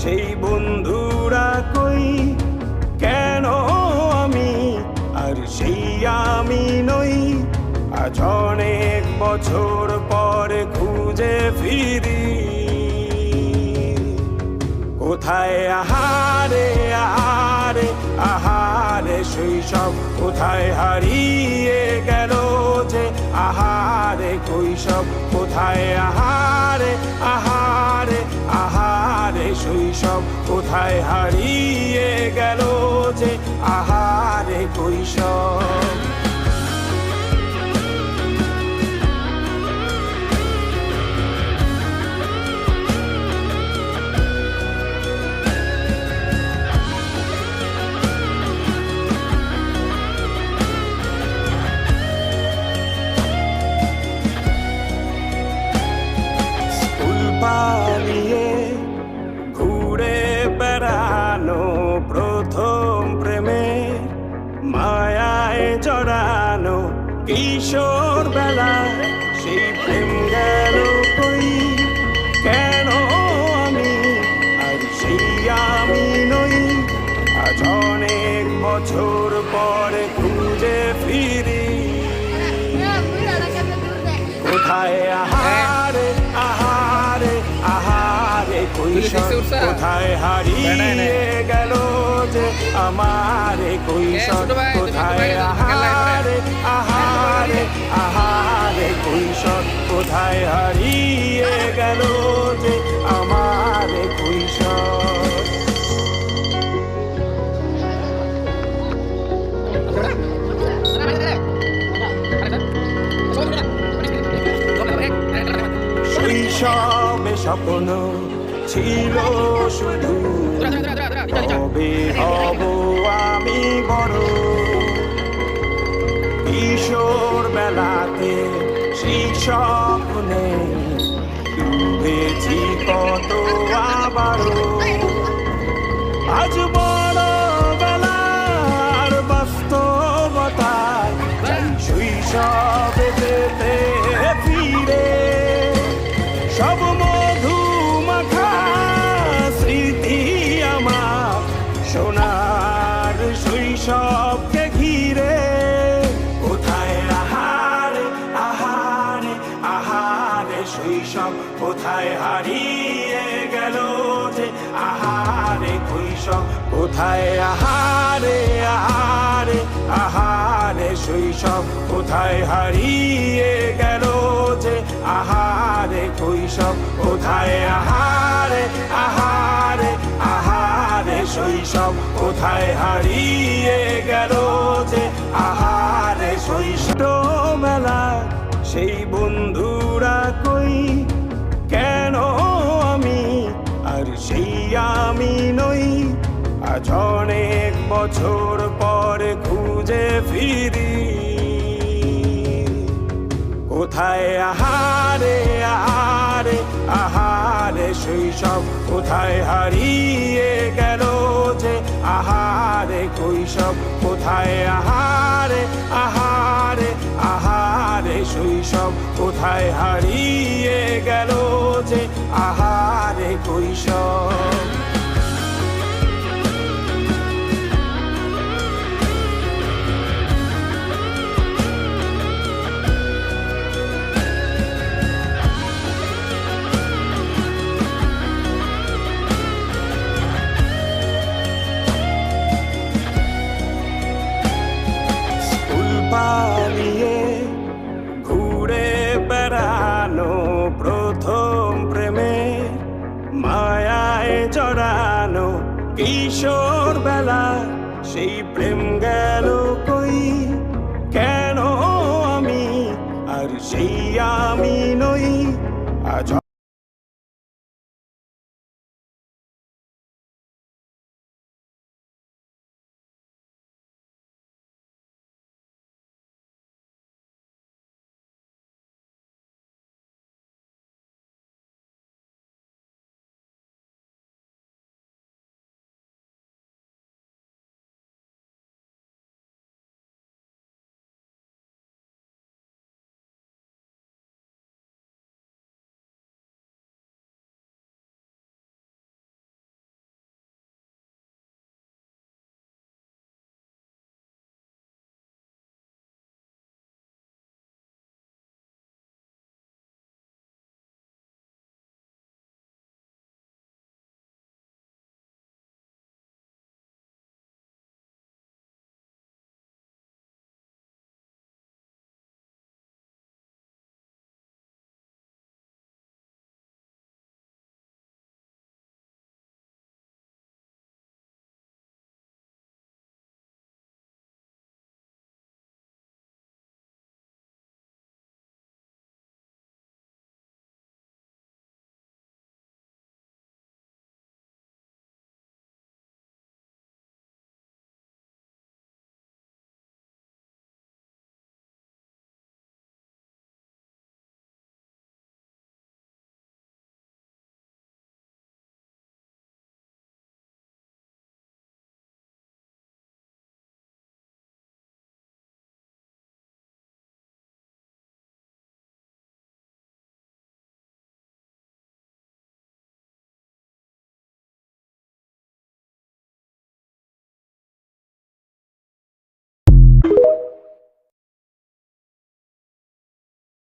সেই বন্ধুরা কই, কেন আমি আর সেই আমি নই। আজ অনেক বছর পরে খুঁজে ফিরি, কোথায় আহারে আহারে আহারে শৈশব, কোথায় হারিয়ে গেল যে আহারে কৈশব। কোথায় আহারে আহারে আহারে শৈশব, কোথায় হারিয়ে গেল যে আহারে কৈশব। পালিয়ে ঘুরে বেড়ানো প্রথম প্রেমে, মায়ায় জড়ানো কিশোর বেলা, সেই প্রেম গেল কই, কেন আমি আর সেই আমি নই। আজ অনেক বছর পরে খুঁজে ফিরি, কোথায় আহারে আহারে আহারে কৈশোর, কোথায় হারিয়ে গেল যে আমারে কৈশোর। কোথায় আহারে আহারে আহারে কৈশোর, কোথায় হারিয়ে গেল যে আমারে কৈশোর। শৈশবে স্বপ্ন ছিল শুধু, কবে হব আমি বড়। কিশোর বেলাতে সেই স্বপ্নে ডুবেছি কত আবারও। আজ বড় বেলার বাস্তবতায় চাই শৈশবে যেতে ফিরে। সব মধু মাখা স্মৃতি আমার সোনার শৈশবকে ঘিরে। কোথায় আহারে আহারে আহারে শৈশব, কোথায় হারিয়ে গেল যে আহারে কৈশব। কোথায় আহারে আহারে আহারে শৈশব, কোথায় হারিয়ে গেল যে আহারে কৈশব। কোথায় আহারে আহারে আহারে শৈশব, কোথায় হারিয়ে গেল যে আহারে শৈশব। মেলা সেই বন্ধুরা কই, কেন আমি আর সেই আমি নই। আজ অনেক বছর পরে খুঁজে ফিরি, কোথায় আহারে আহারে আহারে শৈশব, কোথায় হারিয়ে গেল যে আহারে কৈশব। কোথায় আহারে আহারে আহারে শৈশব, কোথায় হারিয়ে গেল যে আহারে কৈশব। পালিয়ে ঘুরে বেড়ানো প্রথম প্রেমে, মায়ায় জড়ানো কিশোর বেলা, সেই প্রেম গেল কই, কেন আমি আর সেই আমি নই। আজ